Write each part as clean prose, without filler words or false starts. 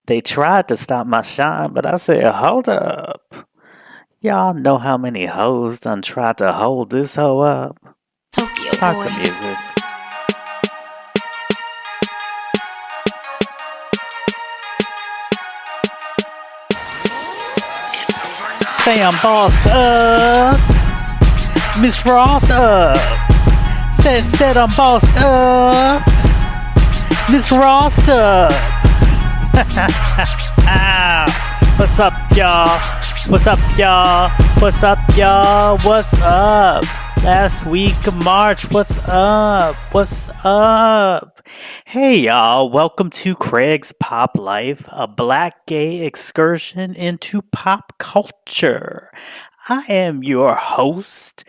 They tried to stop my shine, but I said, hold up. Y'all know how many hoes done tried to hold this hoe up? Tokyo Talk boy. the music. Say I'm bossed up. Miss Ross up. Said I'm bossed up. Miss Ross up. What's up, y'all? What's up, y'all? What's up, y'all? What's up? Last week of March, what's up? What's up? Hey, y'all, welcome to Craig's Pop Life, a black gay excursion into pop culture. I am your host,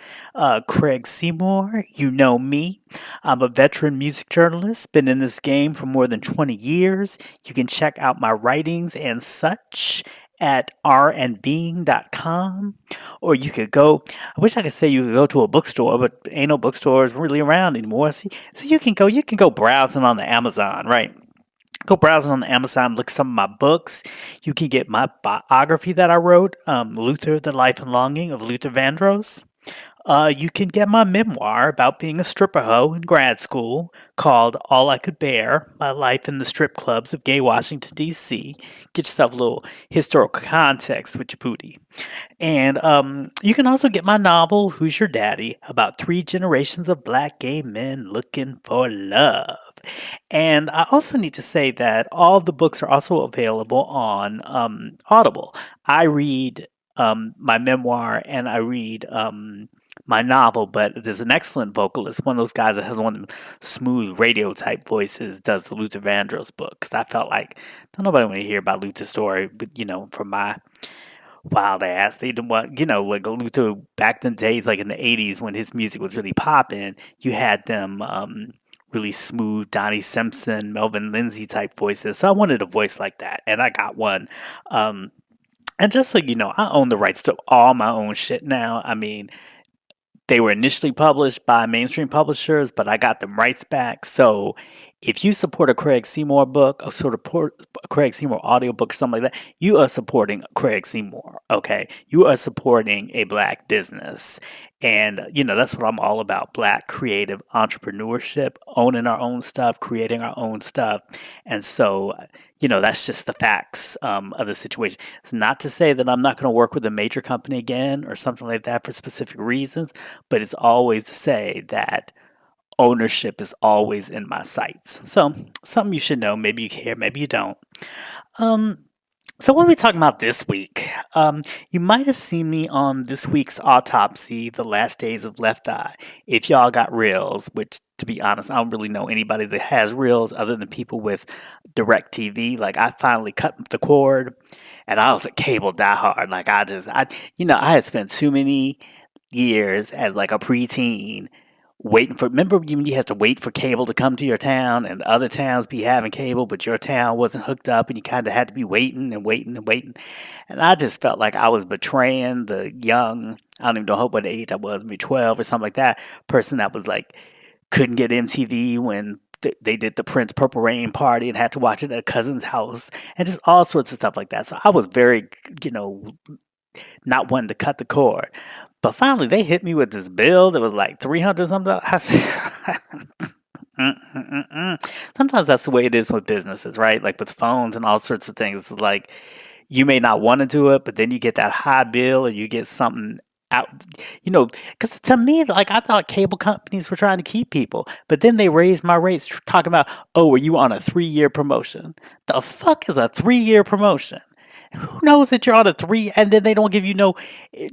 Craig Seymour. You know me. I'm a veteran music journalist, been in this game for more than 20 years. You can check out my writings and such at randbeing.com, or you could go. I wish I could say you could go to a bookstore, but ain't no bookstores really around anymore. So you can go browsing on the Amazon, right? Go browsing on the Amazon, look at some of my books. You can get my biography that I wrote, Luther, The Life and Longing of Luther Vandross. You can get my memoir about being a stripper hoe in grad school called All I Could Bear My Life in the Strip Clubs of Gay Washington, D.C. Get yourself a little historical context with your booty. And you can also get my novel, Who's Your Daddy? About three generations of black gay men looking for love. And I also need to say that all the books are also available on Audible. I read my memoir and I read my novel, but there's an excellent vocalist, one of those guys that has one of them smooth radio type voices, does the Luther Vandross book. Because I felt like, don't nobody want to hear about Luther's story, but from my wild ass. They didn't want, like Luther back in the days, like in the 80s when his music was really popping, you had them really smooth Donnie Simpson, Melvin Lindsay type voices. So I wanted a voice like that, and I got one. Um, and just so you know, I own the rights to all my own shit now. I mean, they were initially published by mainstream publishers, but I got them rights back. So if you support a Craig Seymour book, or sort of a Craig Seymour audiobook or something like that, you are supporting Craig Seymour. Okay. You are supporting a black business. And, that's what I'm all about, black creative entrepreneurship, owning our own stuff, creating our own stuff. And so, that's just the facts of the situation. It's not to say that I'm not going to work with a major company again or something like that for specific reasons, but it's always to say that ownership is always in my sights. So, something you should know. Maybe you care, maybe you don't. Um, so, what are we talking about this week? You might have seen me on this week's autopsy, The Last Days of Left Eye. If y'all got reels, which to be honest, I don't really know anybody that has reels other than people with direct TV. Like I finally cut the cord and I was a cable diehard. Like I had spent too many years as like a preteen waiting for. Remember when you had to wait for cable to come to your town, and other towns be having cable, but your town wasn't hooked up, and you kind of had to be waiting and waiting and waiting. And I just felt like I was betraying the young. I don't even know what age I was, maybe 12 or something like that. Person that was like couldn't get MTV when they did the Prince Purple Rain party and had to watch it at a cousin's house and just all sorts of stuff like that. So I was very, you know, not wanting to cut the cord. But finally, they hit me with this bill that was like 300 something. I said, sometimes that's the way it is with businesses, right? Like with phones and all sorts of things. It's like you may not want to do it, but then you get that high bill or you get something out, because to me, like I thought cable companies were trying to keep people, but then they raised my rates talking about, oh, are you on a 3-year promotion? The fuck is a 3-year promotion? Who knows that you're on a three, and then they don't give you no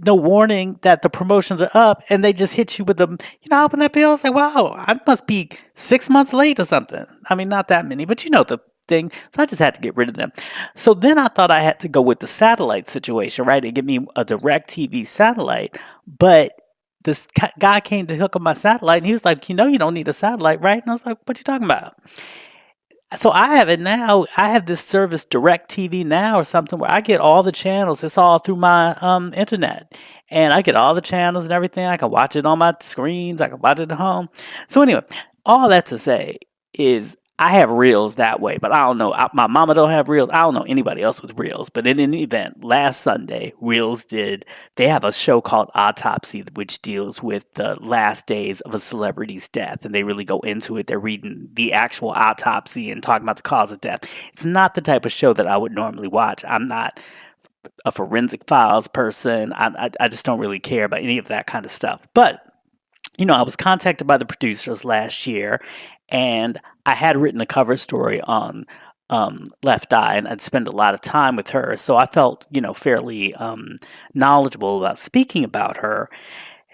warning that the promotions are up, and they just hit you with them. Open that bill, say, "Wow, I must be 6 months late or something." I mean, not that many, but the thing. So I just had to get rid of them. So then I thought I had to go with the satellite situation, right, and get me a direct TV satellite. But this guy came to hook up my satellite, and he was like, you don't need a satellite, right? And I was like, what you talking about? So I have it now. I have this service, Direct TV Now, or something, where I get all the channels. It's all through my internet, and I get all the channels and everything. I can watch it on my screens. I can watch it at home. So anyway, all that to say is I have reels that way, but I don't know. My mama don't have reels. I don't know anybody else with reels. But in any event, last Sunday, Reels did. They have a show called Autopsy, which deals with the last days of a celebrity's death, and they really go into it. They're reading the actual autopsy and talking about the cause of death. It's not the type of show that I would normally watch. I'm not a forensic files person. I just don't really care about any of that kind of stuff. But I was contacted by the producers last year, and I had written a cover story on Left Eye, and I'd spent a lot of time with her, so I felt, fairly knowledgeable about speaking about her.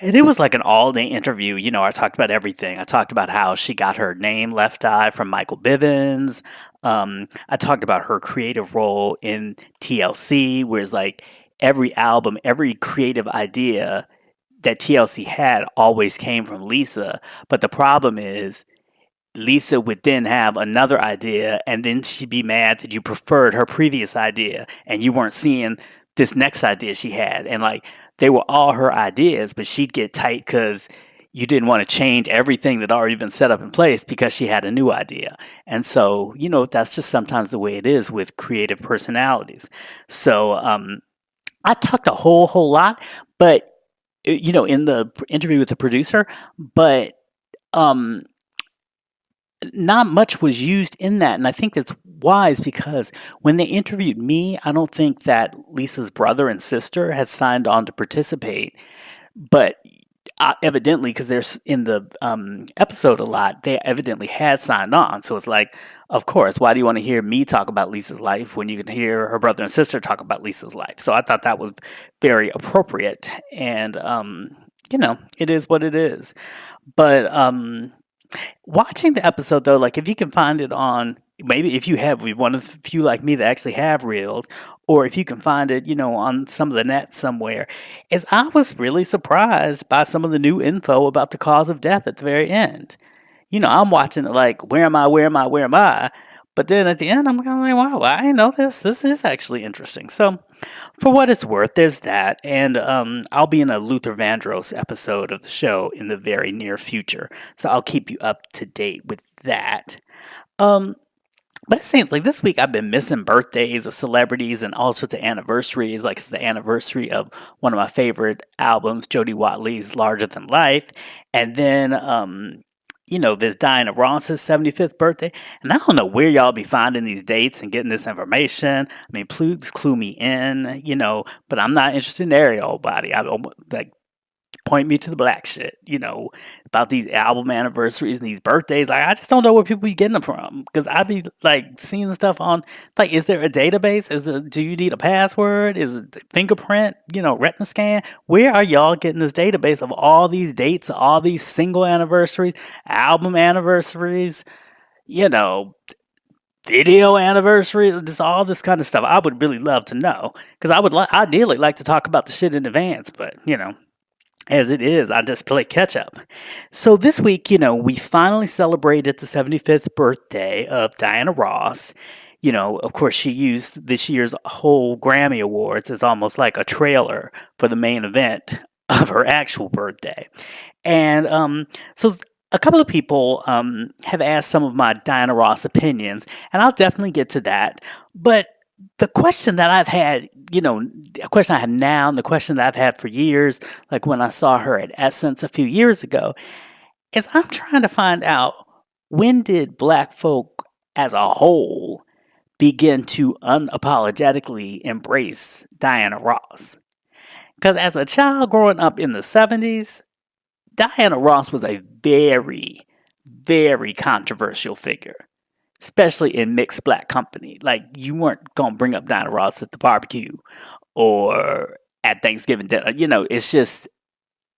And it was like an all-day interview. I talked about everything. I talked about how she got her name Left Eye from Michael Bivins. I talked about her creative role in TLC, where it's like every album, every creative idea that TLC had always came from Lisa. But the problem is Lisa would then have another idea, and then she'd be mad that you preferred her previous idea and you weren't seeing this next idea she had. And like they were all her ideas, but she'd get tight because you didn't want to change everything that already been set up in place because she had a new idea. And so, that's just sometimes the way it is with creative personalities. So, I talked a whole lot, but in the interview with the producer, but um, not much was used in that, and I think that's wise because when they interviewed me, I don't think that Lisa's brother and sister had signed on to participate, but evidently, because they're in the episode a lot, they evidently had signed on. So it's like, of course, why do you want to hear me talk about Lisa's life when you can hear her brother and sister talk about Lisa's life? So I thought that was very appropriate, and it is what it is. But watching the episode though, like if you can find it on, maybe if you have one of the few like me that actually have reels, or if you can find it, on some of the net somewhere, is I was really surprised by some of the new info about the cause of death at the very end. I'm watching it like, where am I? Where am I? Where am I? But then at the end, I'm kind of like, wow, I didn't know this. This is actually interesting. So, for what it's worth, there's that. And I'll be in a Luther Vandross episode of the show in the very near future. So, I'll keep you up to date with that. Um, but it seems like this week I've been missing birthdays of celebrities and all sorts of anniversaries. Like it's the anniversary of one of my favorite albums, Jody Watley's Larger Than Life. And then, there's Diana Ross's 75th birthday. And I don't know where y'all be finding these dates and getting this information. I mean, please clue me in, but I'm not interested in Ariel body. I don't like point me to the black shit, about these album anniversaries and these birthdays. Like, I just don't know where people be getting them from. Because I be like seeing stuff on, like, is there a database? Do you need a password? Is it fingerprint, retina scan? Where are y'all getting this database of all these dates, all these single anniversaries, album anniversaries, you know, video anniversary, just all this kind of stuff? I would really love to know. Because I would ideally like to talk about the shit in advance, but, as it is, I just play catch up. So this week, we finally celebrated the 75th birthday of Diana Ross. Of course, she used this year's whole Grammy Awards as almost like a trailer for the main event of her actual birthday. And so a couple of people have asked some of my Diana Ross opinions, and I'll definitely get to that. But the question that I've had, a question I have now and the question that I've had for years, like when I saw her at Essence a few years ago, is I'm trying to find out, when did Black folk as a whole begin to unapologetically embrace Diana Ross? Because as a child growing up in the 70s, Diana Ross was a very, very controversial figure, especially in mixed black company. Like, you weren't gonna bring up Diana Ross at the barbecue or at Thanksgiving dinner. It's just,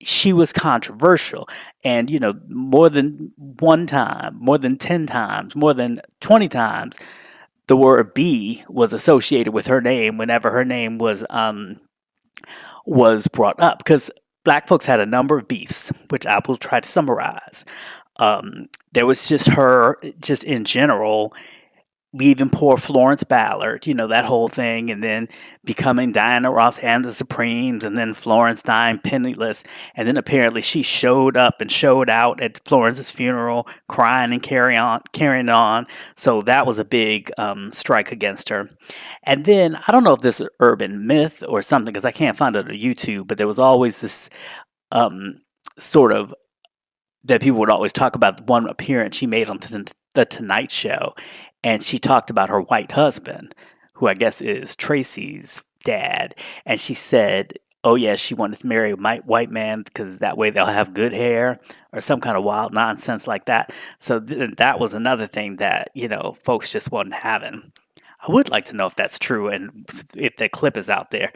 she was controversial. And, more than one time, more than 10 times, more than 20 times, the word B was associated with her name whenever her name was brought up. Because black folks had a number of beefs, which I will try to summarize. There was just her, just in general, leaving poor Florence Ballard, that whole thing, and then becoming Diana Ross and the Supremes, and then Florence dying penniless. And then apparently she showed up and showed out at Florence's funeral, crying and carrying on. So that was a big strike against her. And then I don't know if this is urban myth or something because I can't find it on YouTube, but there was always this um, sort of that people would always talk about one appearance she made on the Tonight Show, and she talked about her white husband, who I guess is Tracy's dad, and she said, "Oh yeah, she wanted to marry a white man because that way they'll have good hair," or some kind of wild nonsense like that. So that was another thing that folks just wasn't having. I would like to know if that's true and if that clip is out there.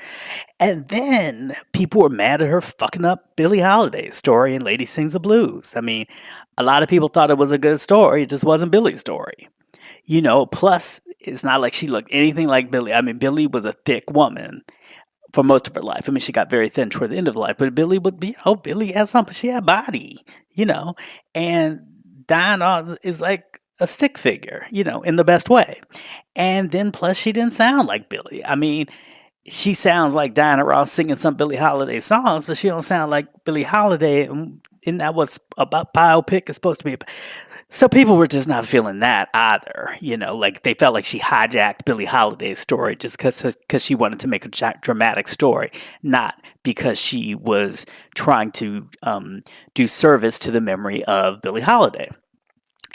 And then people were mad at her fucking up Billie Holiday's story in Lady Sings the Blues. I mean, a lot of people thought it was a good story. It just wasn't Billie's story. Plus, it's not like she looked anything like Billie. I mean, Billie was a thick woman for most of her life. I mean, she got very thin toward the end of life, but Billie would be, Billie had something. She had body, and Diana is like a stick figure, in the best way. And then plus, she didn't sound like Billie. I mean, she sounds like Diana Ross singing some Billie Holiday songs, but she don't sound like Billie Holiday. And isn't that what's about biopic is supposed to be? So people were just not feeling that either. Like they felt like she hijacked Billie Holiday's story just because she wanted to make a dramatic story, not because she was trying to do service to the memory of Billie Holiday.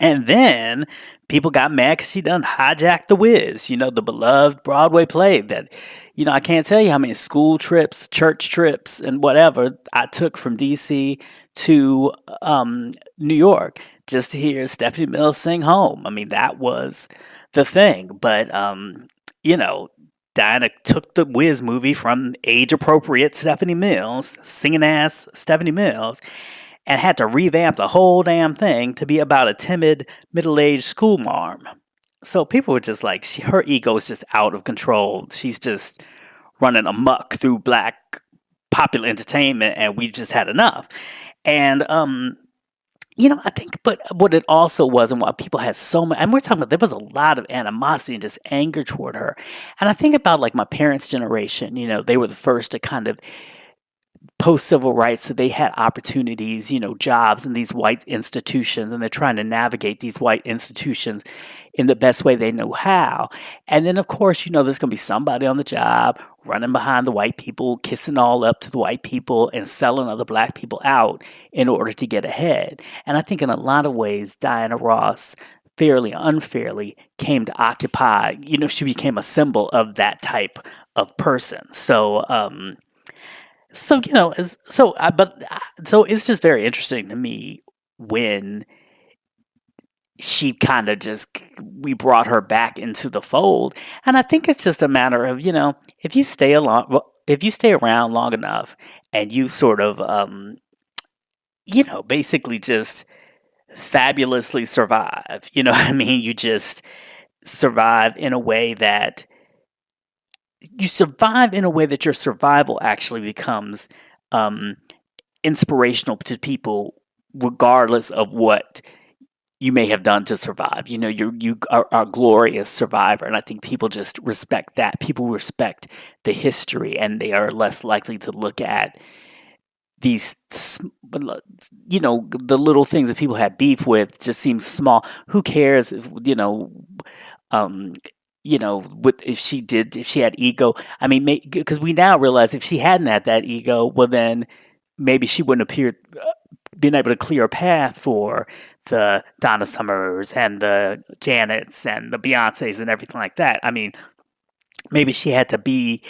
And then people got mad because she done hijacked The Wiz, the beloved Broadway play that, I can't tell you how many school trips, church trips, and whatever I took from DC to New York just to hear Stephanie Mills sing Home. I mean, that was the thing. But, Diana took the Wiz movie from age appropriate Stephanie Mills, singing ass Stephanie Mills, and had to revamp the whole damn thing to be about a timid middle-aged schoolmarm. So people were just like, her ego is just out of control. She's just running amok through black popular entertainment, and we just had enough. And I think, but what it also was, and why people had so much, and we're talking about, there was a lot of animosity and just anger toward her. And I think about like my parents' generation, they were the first to kind of post civil rights, so they had opportunities, jobs in these white institutions, and they're trying to navigate these white institutions in the best way they know how. And then, of course, there's going to be somebody on the job running behind the white people, kissing all up to the white people, and selling other black people out in order to get ahead. And I think in a lot of ways, Diana Ross, fairly unfairly, came to occupy, she became a symbol of that type of person. So it's just very interesting to me when she kind of we brought her back into the fold, and I think it's just a matter of if you stay around long enough and you sort of basically just fabulously survive. What I mean? You just survive in a way that your survival actually becomes inspirational to people, regardless of what you may have done to survive. You are a glorious survivor, and I think people just respect that. People respect the history, and they are less likely to look at these, the little things that people had beef with just seem small. Who cares if, if she had ego. I mean, because we now realize if she hadn't had that ego, well, then maybe she wouldn't appear been able to clear a path for the Donna Summers and the Janets and the Beyoncés and everything like that. I mean, maybe she had to be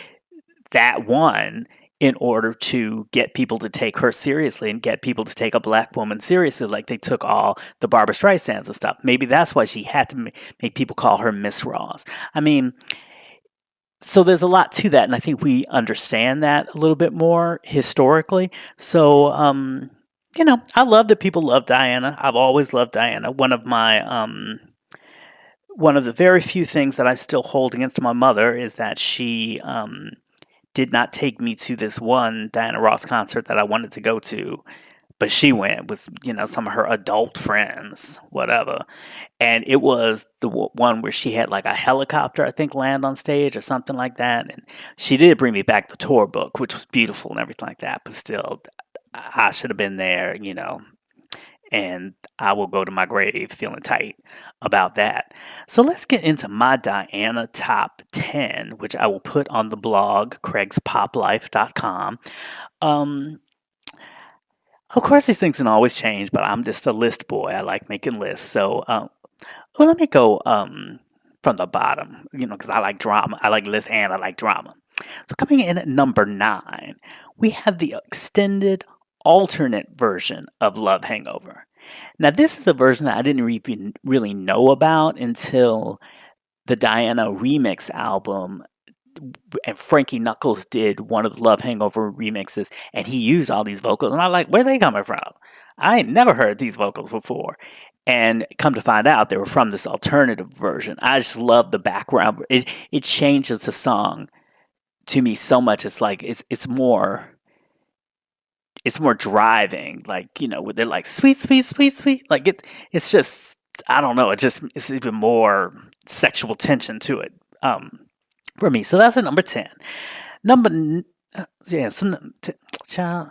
that one in order to get people to take her seriously and get people to take a black woman seriously, like they took all the Barbra Streisands and stuff. Maybe that's why she had to make people call her Miss Ross. I mean, so there's a lot to that, and I think we understand that a little bit more historically. So, I love that people love Diana. I've always loved Diana. One of the very few things that I still hold against my mother is that she did not take me to this one Diana Ross concert that I wanted to go to but she went with, some of her adult friends, whatever. And it was the one where she had like a helicopter, I think, land on stage or something like that. And she did bring me back the tour book, which was beautiful and everything like that. But still, I should have been there, and I will go to my grave feeling tight about that. So let's get into my Diana top 10, which I will put on the blog, craigspoplife.com. Um, of course, these things can always change, but I'm just a list boy. I like making lists. So, well, let me go from the bottom, because I like drama. I like lists and I like drama. So, coming in at number 9, we have the extended alternate version of Love Hangover. Now, this is a version that I didn't even really know about until the Diana remix album, and Frankie Knuckles did one of the Love Hangover remixes, and he used all these vocals, and I'm like, where are they coming from? I ain't never heard these vocals before. And come to find out, they were from this alternative version. I just love the background. It changes the song to me so much. It's like it's more driving, like, where they're like sweet, sweet, sweet, sweet. Like it's just, I don't know. It's even more sexual tension to it. For me. So that's at number 10. Number, yeah, so, child,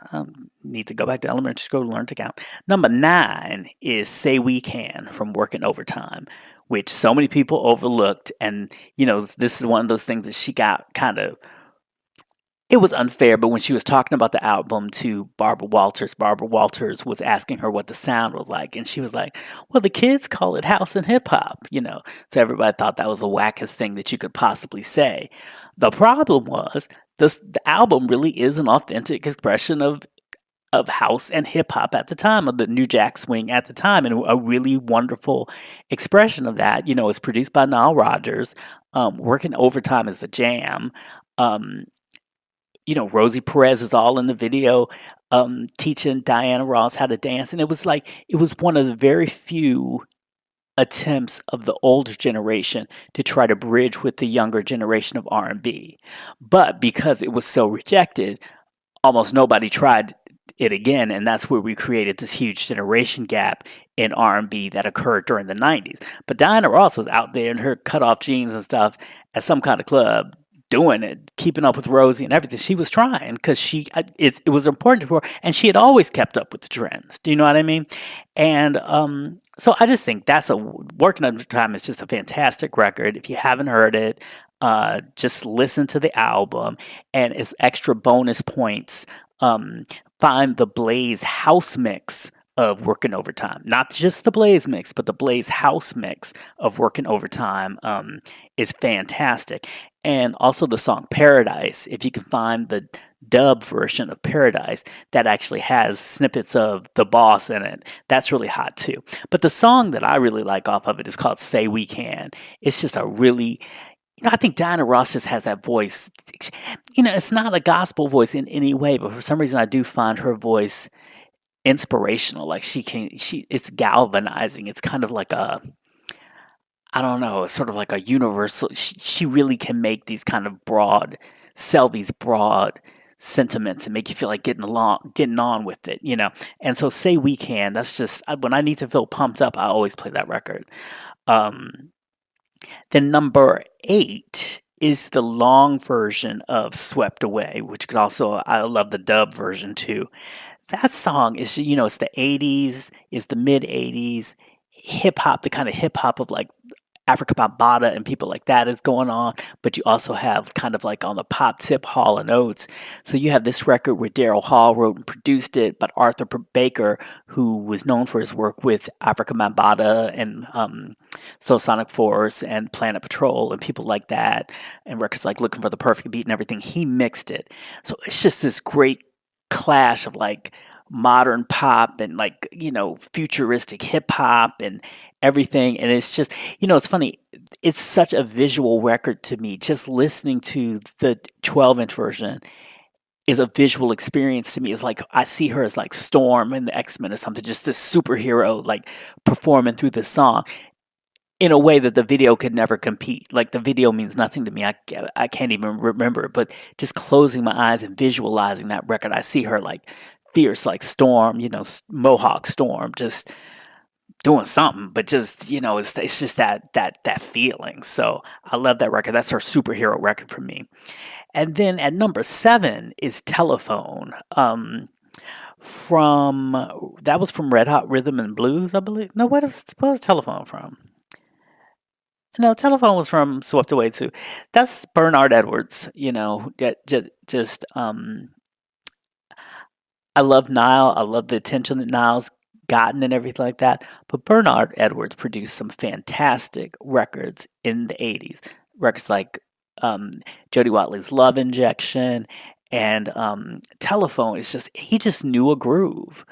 need to go back to elementary school to learn to count. Number 9 is Say We Can from Working Overtime, which so many people overlooked. And, this is one of those things that she got kind of, it was unfair, but when she was talking about the album to Barbara Walters was asking her what the sound was like, and she was like, "Well, the kids call it house and hip hop." So everybody thought that was the wackest thing that you could possibly say. The problem was the album really is an authentic expression of house and hip hop at the time, of the New Jack Swing at the time, and a really wonderful expression of that. It's produced by Nile Rodgers. Working Overtime is a jam. Um, Rosie Perez is all in the video, teaching Diana Ross how to dance. And it was one of the very few attempts of the older generation to try to bridge with the younger generation of R&B. But because it was so rejected, almost nobody tried it again, and that's where we created this huge generation gap in R&B that occurred during the 90s. But Diana Ross was out there in her cutoff jeans and stuff at some kind of club doing it, keeping up with Rosie and everything. She was trying because it was important to her, and she had always kept up with the trends. Do you know what I mean? And so I just think that's Working Overtime is just a fantastic record. If you haven't heard it, just listen to the album, and as extra bonus points, find the Blaze house mix of Working Overtime. Not just the Blaze mix, but the Blaze house mix of Working Overtime is fantastic. And also the song Paradise, if you can find the dub version of Paradise that actually has snippets of The Boss in it, that's really hot too. But the song that I really like off of it is called Say We Can. It's just a really, I think Diana Ross just has that voice. It's not a gospel voice in any way, but for some reason I do find her voice inspirational. Like it's galvanizing. It's kind of like I don't know, it's sort of like a universal. She really can make these kind of sell these broad sentiments and make you feel like getting on with it. And so Say We Can, that's just, when I need to feel pumped up, I always play that record. Then number 8 is the long version of Swept Away, which could also, I love the dub version too. That song is, it's the 80s, it's the mid 80s, hip hop, the kind of hip hop of like Africa Bambaataa and people like that is going on, but you also have kind of like on the pop tip Hall and Oates. So you have this record where Daryl Hall wrote and produced it, but Arthur Baker, who was known for his work with Africa Bambaataa and Soul Sonic Force and Planet Patrol and people like that, and records like Looking for the Perfect Beat and everything, he mixed it. So it's just this great clash of like modern pop and like, futuristic hip hop and everything. And it's just, it's funny. It's such a visual record to me. Just listening to the 12-inch version is a visual experience to me. It's like I see her as like Storm in the X-Men or something, just this superhero like performing through the song in a way that the video could never compete. Like the video means nothing to me. I can't even remember it, but just closing my eyes and visualizing that record, I see her like fierce like Storm, Mohawk Storm, just doing something, but just it's just that feeling. So I love that record. That's her superhero record for me. And then at number 7 is Telephone. From that was from Red Hot Rhythm and Blues, I believe. No, what was Telephone from? No, Telephone was from Swept Away too. That's Bernard Edwards. I love Nile. I love the attention that Nile's gotten and everything like that. But Bernard Edwards produced some fantastic records in the 80s. Records like um, Jody Watley's Love Injection and Telephone. He just knew a groove.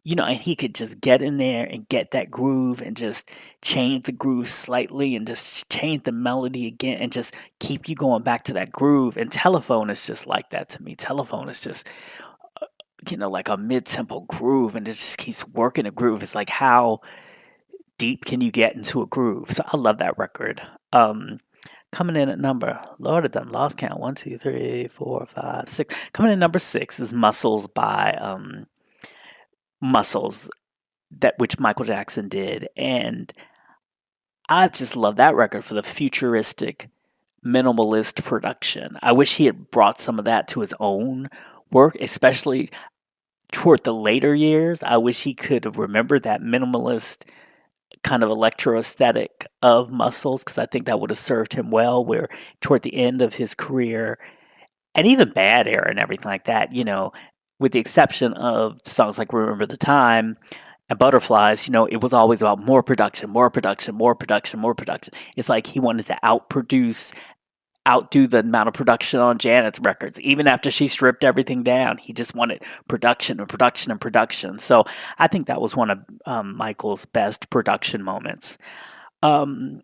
And he could just get in there and get that groove and just change the groove slightly and just change the melody again and just keep you going back to that groove. And Telephone is just like that to me. Telephone is just like a mid-tempo groove and it just keeps working a groove. It's like how deep can you get into a groove? So I love that record. Coming in at Lord, I done lost count. 1, 2, 3, 4, 5, 6. Coming in number 6 is Muscles by Muscles, that which Michael Jackson did. And I just love that record for the futuristic minimalist production. I wish he had brought some of that to his own work, especially toward the later years. I wish he could have remembered that minimalist kind of electro aesthetic of Muscles because I think that would have served him well. Where toward the end of his career and even Bad Era and everything like that, with the exception of songs like Remember the Time and Butterflies, it was always about more production, more production, more production, more production. It's like he wanted to outdo the amount of production on Janet's records. Even after she stripped everything down, he just wanted production and production and production. So I think that was one of Michael's best production moments. Um,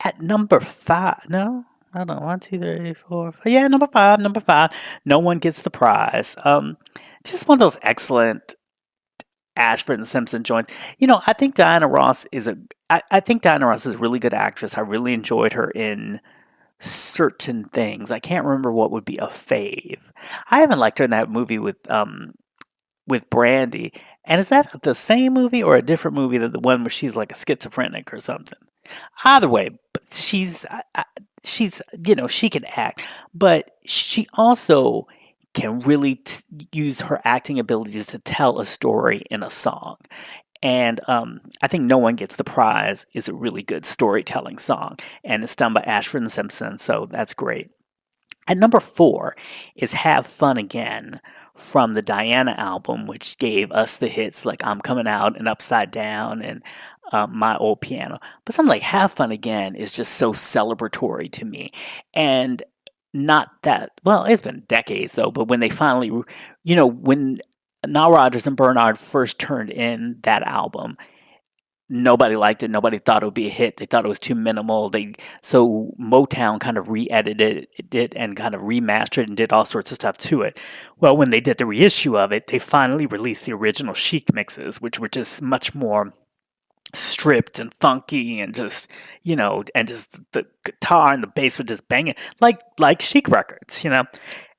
at number 5, no, hold on, 1, 2, 3, 4, 5. Yeah, number 5, number 5. No One Gets the Prize. Just one of those excellent Ashford and Simpson joints. I think Diana Ross I think Diana Ross is a really good actress. I really enjoyed her in certain things. I can't remember what would be a fave. I haven't liked her in that movie with Brandy. And is that the same movie or a different movie than the one where she's like a schizophrenic or something? Either way, but she's she can act, but she also can really use her acting abilities to tell a story in a song. And I think No One Gets the Prize is a really good storytelling song, and it's done by Ashford and Simpson, so that's great. At number 4 is Have Fun Again from the Diana album, which gave us the hits like I'm Coming Out and Upside Down and My Old Piano. But something like Have Fun Again is just so celebratory to me. And not that, well, it's been decades though, but when they finally, when Nile Rodgers and Bernard first turned in that album, nobody liked it. Nobody thought it would be a hit. They thought it was too minimal. So Motown kind of re-edited it and kind of remastered and did all sorts of stuff to it. Well, when they did the reissue of it, they finally released the original Chic mixes, which were just much more stripped and funky and just and just the guitar and the bass were just banging like Chic records.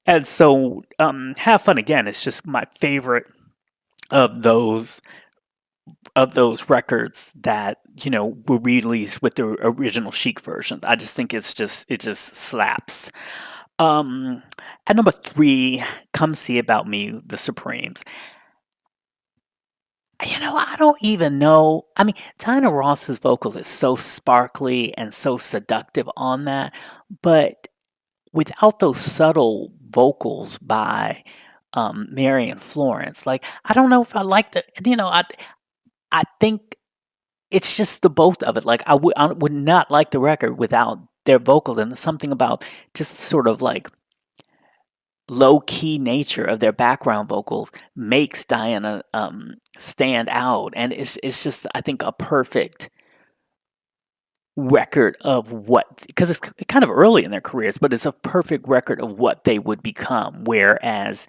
And so Have Fun Again is just my favorite of those records that were released with the original Chic versions. I just think it just slaps. Um, at number 3, Come See About Me, The Supremes. I don't even know. I mean, Diana Ross's vocals is so sparkly and so seductive on that, but without those subtle vocals by Marion Florence, like I don't know if I like the. I think it's just the both of it. Like I would not like the record without their vocals, and something about just sort of like low key nature of their background vocals makes Diana stand out, and it's just I think a perfect record of what because it's kind of early in their careers, but it's a perfect record of what they would become. Whereas,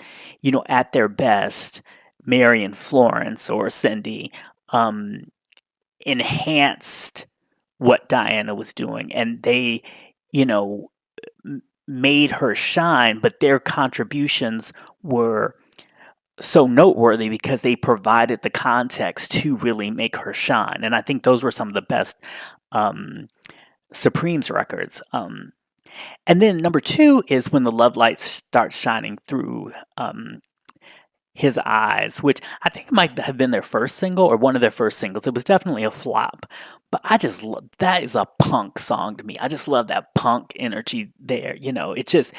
at their best, Marion Florence or Cindy um, enhanced what Diana was doing, and they, you know, made her shine, but their contributions were so noteworthy because they provided the context to really make her shine. And I think those were some of the best um, Supremes records. And then number two is when the love light starts shining through his eyes, which I think might have been their first single or one of their first singles. It was definitely a flop, but I just love that is a punk song to me. I just love that punk energy there. It just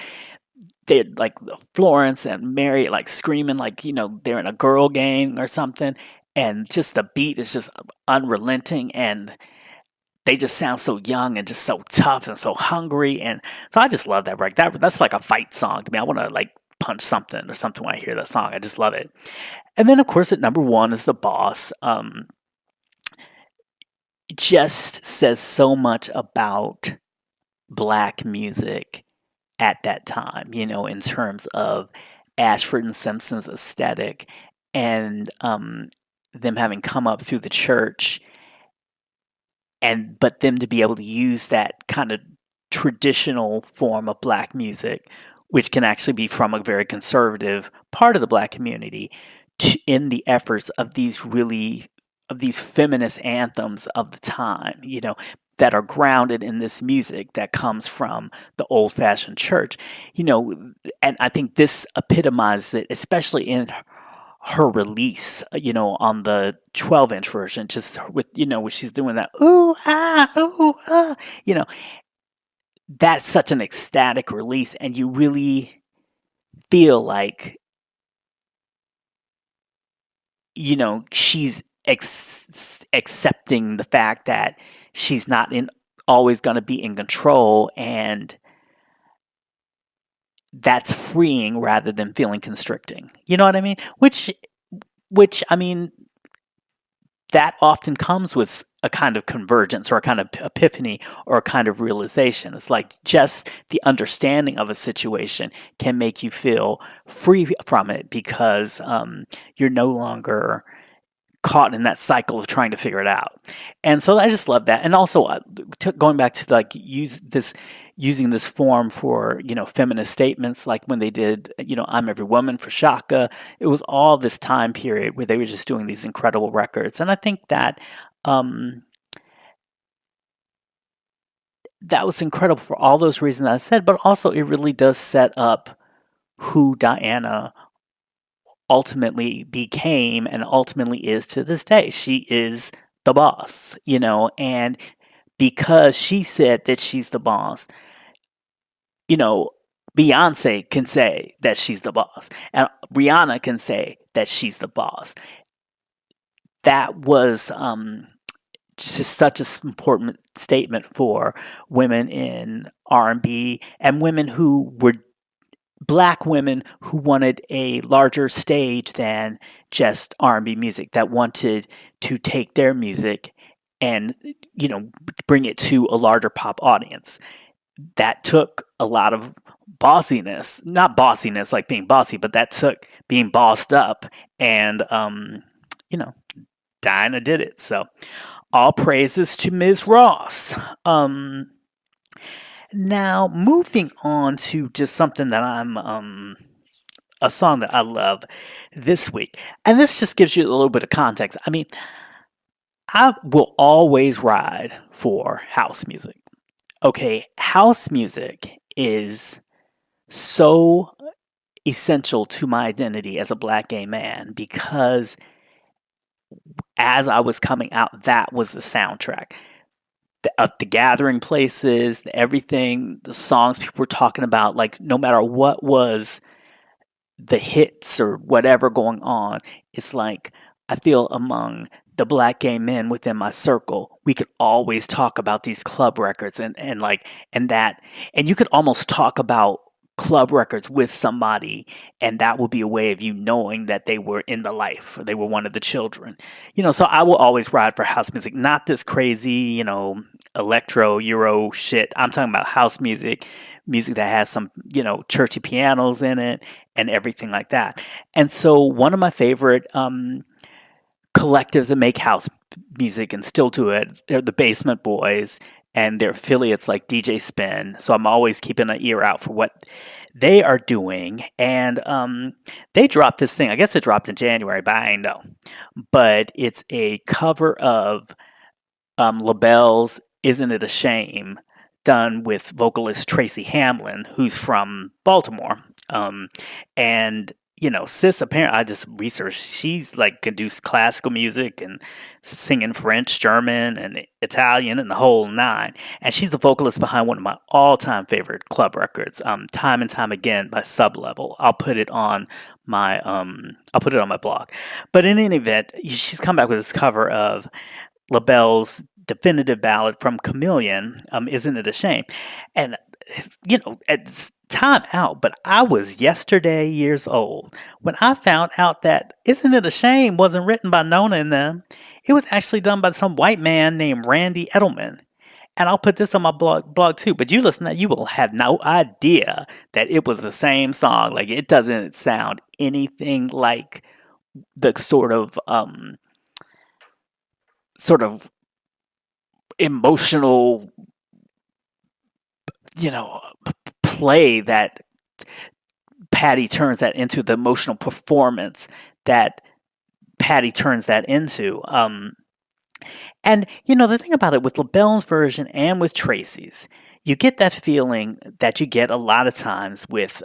they're like Florence and Mary like screaming like they're in a girl gang or something, and just the beat is just unrelenting, and they just sound so young and just so tough and so hungry, and so I just love that record. That's like a fight song to me. I want to like punch something or something when I hear that song. I just love it. And then of course at number one is the boss. Just says so much about black music at that time, in terms of Ashford and Simpson's aesthetic and them having come up through the church and but them to be able to use that kind of traditional form of black music, which can actually be from a very conservative part of the black community, in the efforts of these feminist anthems of the time, that are grounded in this music that comes from the old fashioned church, you know, and I think this epitomizes it, especially in her release, on the 12-inch version, just with, when she's doing that, ooh, ah, you know, that's such an ecstatic release. And you really feel like, she's accepting the fact that she's not always going to be in control. And that's freeing rather than feeling constricting. You know what I mean? Which I mean, that often comes with a kind of convergence or a kind of epiphany or a kind of realization. It's like just the understanding of a situation can make you feel free from it because you're no longer caught in that cycle of trying to figure it out. And so I just love that. And also going back to like using this form for, feminist statements, like when they did, I'm Every Woman for Shaka. It was all this time period where they were just doing these incredible records. And I think that um, that was incredible for all those reasons I said, but also it really does set up who Diana ultimately became and ultimately is to this day. She is the boss, and because she said that she's the boss, you know, Beyonce can say that she's the boss, and Rihanna can say that she's the boss. That was just such an important statement for women in R&B and women who were black women who wanted a larger stage than just R&B music, that wanted to take their music and bring it to a larger pop audience. That took a lot of bossiness, not bossiness like being bossy, but that took being bossed up, and you know Dinah did it. So all praises to Ms. Ross. Now moving on to just something that I'm a song that I love this week. And this just gives you a little bit of context. I mean, I will always ride for house music. Okay, house music is so essential to my identity as a black gay man because as I was coming out, that was the soundtrack. The gathering places, everything, the songs people were talking about, like no matter what was the hits or whatever going on, it's like I feel among the black gay men within my circle, we could always talk about these club records and like and that and you could almost talk about club records with somebody, and that will be a way of you knowing that they were in the life or they were one of the children. So I will always ride for house music, not this crazy, electro euro shit. I'm talking about house music that has some, churchy pianos in it and everything like that. And so one of my favorite collectives that make house music and still do it, they're the Basement Boys. and their affiliates like DJ Spin. So I'm always keeping an ear out for what they are doing. And they dropped this thing. I guess it dropped in January, but I ain't know. But it's a cover of Labelle's "Isn't It a Shame," done with vocalist Tracy Hamlin, who's from Baltimore. Um, and sis, apparently, I just researched. She's like can do classical music and singing French, German, and Italian, and the whole nine. And she's the vocalist behind one of my all-time favorite club records, "Time and Time Again" by Sublevel. I'll put it on my blog. But in any event, she's come back with this cover of Labelle's definitive ballad from Chameleon, "Isn't It a Shame?" And, it's time out, but I was yesterday years old when I found out that "Isn't It a Shame" wasn't written by Nona and them. It was actually done by some white man named Randy Edelman. And I'll put this on my blog too. But you listen to that, you will have no idea that it was the same song. Like it doesn't sound anything like the sort of emotional, play that Patty turns that into, the emotional performance that Patty turns that into. And the thing about it with Labelle's version and with Tracy's, you get that feeling that you get a lot of times with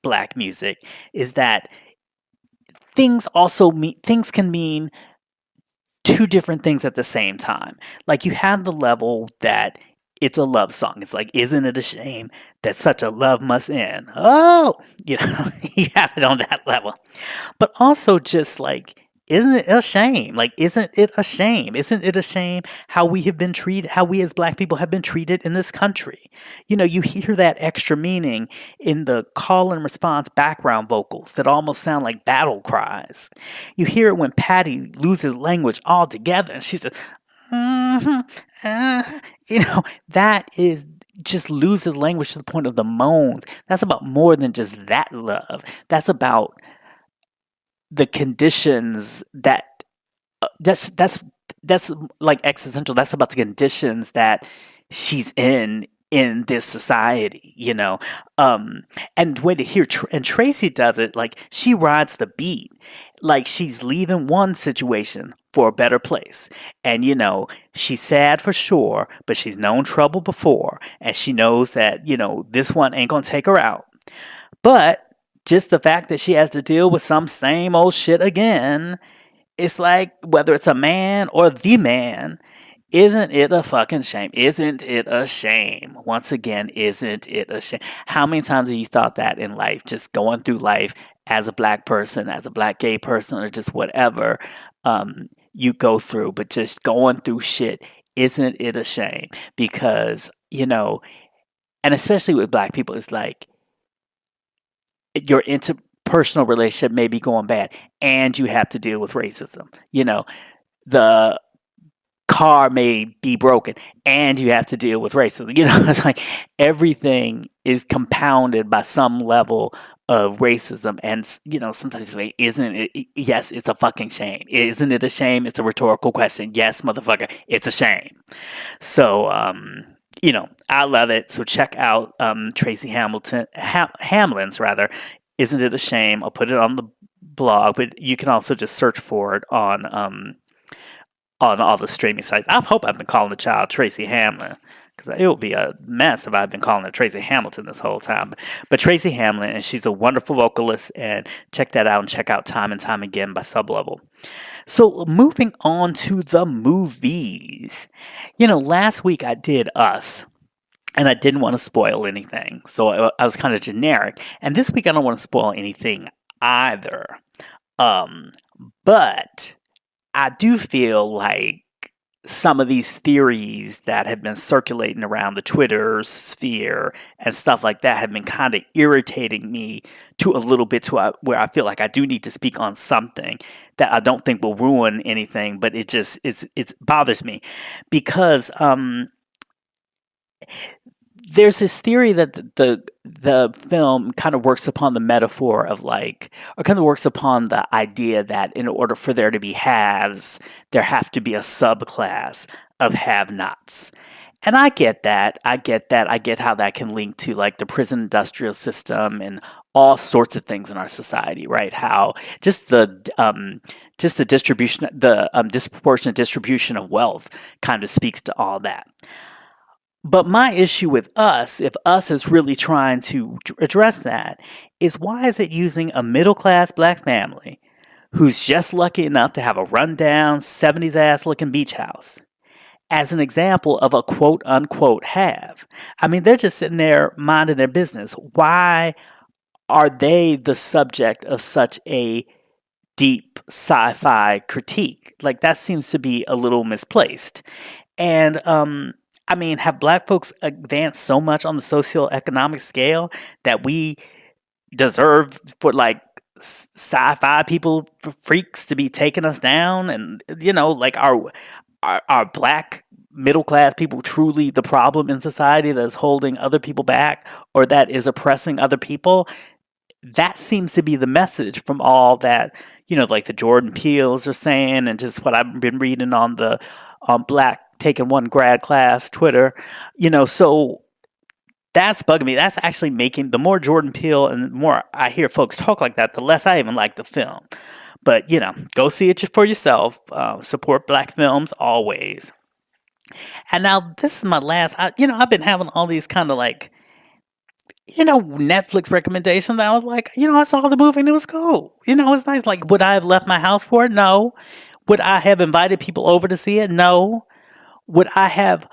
black music, is that things can mean two different things at the same time. Like you have the level that it's a love song. It's like, "Isn't it a shame that such a love must end?" Oh, you have it on that level. But also just like, isn't it a shame? Like, isn't it a shame? Isn't it a shame how we have been treated, how we as black people have been treated in this country? You hear that extra meaning in the call and response background vocals that almost sound like battle cries. You hear it when Patty loses language altogether and she's just, "Mhm, that is just loses language to the point of the moans. That's about more than just that love. That's about the conditions that's like existential. That's about the conditions that she's in this society. And when to hear and Tracy does it, like she rides the beat, like she's leaving one situation for a better place. And she's sad for sure, but she's known trouble before, and she knows that this one ain't gonna take her out. But just the fact that she has to deal with some same old shit again, it's like, whether it's a man or the man, isn't it a fucking shame? Isn't it a shame? Once again, isn't it a shame? How many times have you thought that in life, just going through life as a black person, as a black gay person, or just whatever you go through, but just going through shit, isn't it a shame? Because, and especially with black people, it's like, your interpersonal relationship may be going bad and you have to deal with racism. The car may be broken and you have to deal with racism. It's like everything is compounded by some level of racism. And, sometimes you say, isn't it? Yes, it's a fucking shame. Isn't it a shame? It's a rhetorical question. Yes, motherfucker, it's a shame. So, I love it. So check out Tracy Hamlin's rather. "Isn't It a Shame?" I'll put it on the blog, but you can also just search for it on all the streaming sites. I hope I've been calling the child Tracy Hamlin, because it would be a mess if I'd been calling her Tracy Hamilton this whole time. But Tracy Hamlin, and she's a wonderful vocalist, and check that out, and check out "Time and Time Again" by Sublevel. So moving on to the movies. Last week I did Us, and I didn't want to spoil anything, so I was kind of generic. And this week I don't want to spoil anything either. But I do feel like some of these theories that have been circulating around the Twitter sphere and stuff like that have been kind of irritating me to a little bit, where I feel like I do need to speak on something that I don't think will ruin anything, but it bothers me because there's this theory that the film kind of works upon the metaphor of like, or kind of works upon the idea that in order for there to be haves, there have to be a subclass of have-nots. And I get that. I get that. I get how that can link to like the prison industrial system and all sorts of things in our society, right? How just the distribution, the disproportionate distribution of wealth, kind of speaks to all that. But my issue with us, if us is really trying to address that, is why is it using a middle class black family who's just lucky enough to have a rundown 70s ass looking beach house as an example of a quote unquote have? I mean, they're just sitting there minding their business. Why are they the subject of such a deep sci-fi critique? Like that seems to be a little misplaced. And I mean, have black folks advanced so much on the socioeconomic scale that we deserve for like sci-fi people freaks to be taking us down? And like our black middle class people truly the problem in society that's holding other people back or that is oppressing other people? That seems to be the message from all that, like the Jordan Peels are saying, and just what I've been reading on the Black Taking One grad class Twitter. So that's bugging me. That's actually making the more Jordan Peele and the more I hear folks talk like that, the less I even like the film. But go see it for yourself. Support black films always. And now this is my last. I've been having all these kind of like Netflix recommendations. I was like, I saw the movie and it was cool. It's nice. Like, would I have left my house for it? No. Would I have invited people over to see it? No. Would I have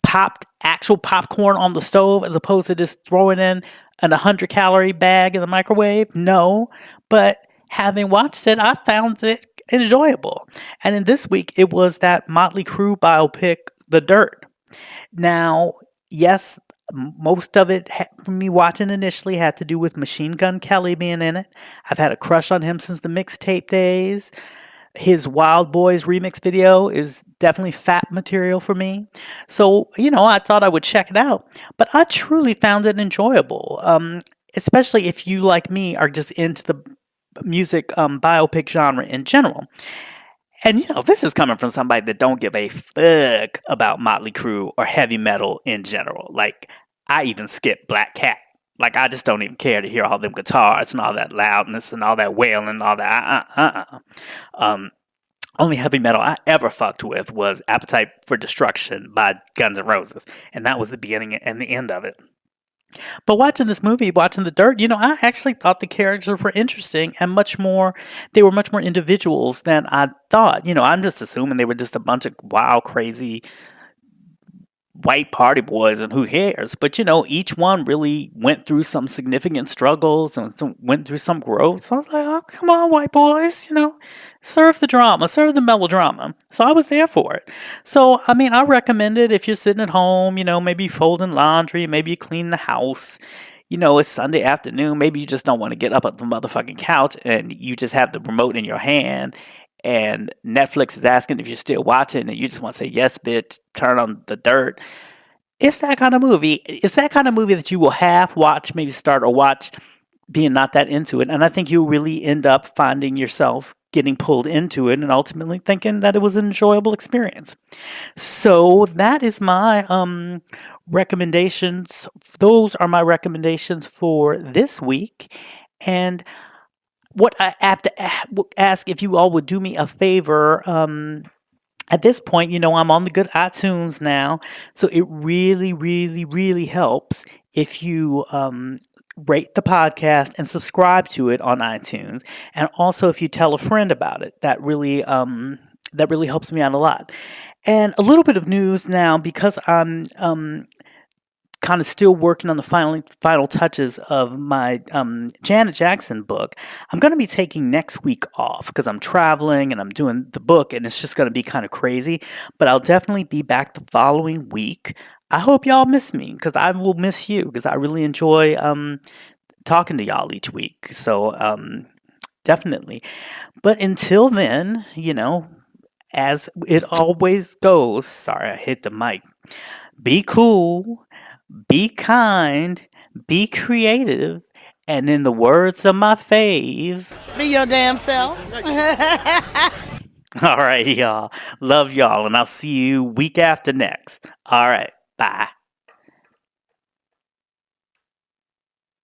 popped actual popcorn on the stove as opposed to just throwing in an 100-calorie bag in the microwave? No. But having watched it, I found it enjoyable. And in this week, it was that Mötley Crüe biopic, The Dirt. Now, yes, most of it for me watching initially had to do with Machine Gun Kelly being in it. I've had a crush on him since the mixtape days. His Wild Boys remix video is definitely fat material for me. So, I thought I would check it out. But I truly found it enjoyable, especially if you, like me, are just into the music biopic genre in general. And this is coming from somebody that don't give a fuck about Mötley Crüe or heavy metal in general. Like I even skip Black Cat. Like I just don't even care to hear all them guitars and all that loudness and all that wailing and all that. Only heavy metal I ever fucked with was Appetite for Destruction by Guns N' Roses, and that was the beginning and the end of it. But watching this movie, watching The Dirt, I actually thought the characters were interesting and they were much more individuals than I thought. I'm just assuming they were just a bunch of wild, crazy white party boys and who cares? But each one really went through some significant struggles and went through some growth. So I was like, oh, come on, white boys, serve the drama, serve the melodrama. So I was there for it. So, I mean, I recommend it if you're sitting at home, maybe folding laundry, maybe you clean the house. It's Sunday afternoon. Maybe you just don't want to get up at the motherfucking couch and you just have the remote in your hand and Netflix is asking if you're still watching and you just want to say, yes, bitch, turn on The Dirt. It's that kind of movie. It's that kind of movie that you will half watch, maybe start or watch being not that into it. And I think you'll really end up finding yourself getting pulled into it and ultimately thinking that it was an enjoyable experience. So that is my recommendations. Those are my recommendations for this week. And what I have to ask if you all would do me a favor. At this point, I'm on the good iTunes now, so it really, really, really helps if you rate the podcast and subscribe to it on iTunes, and also if you tell a friend about it. That really helps me out a lot. And a little bit of news now because I'm kind of still working on the final touches of my Janet Jackson book. I'm going to be taking next week off because I'm traveling and I'm doing the book and it's just going to be kind of crazy. But I'll definitely be back the following week. I hope y'all miss me because I will miss you because I really enjoy talking to y'all each week. So definitely. But until then, as it always goes, sorry, I hit the mic. Be cool. Be kind, be creative, and in the words of my fave, be your damn self. All right, y'all. Love y'all, and I'll see you week after next. All right. Bye.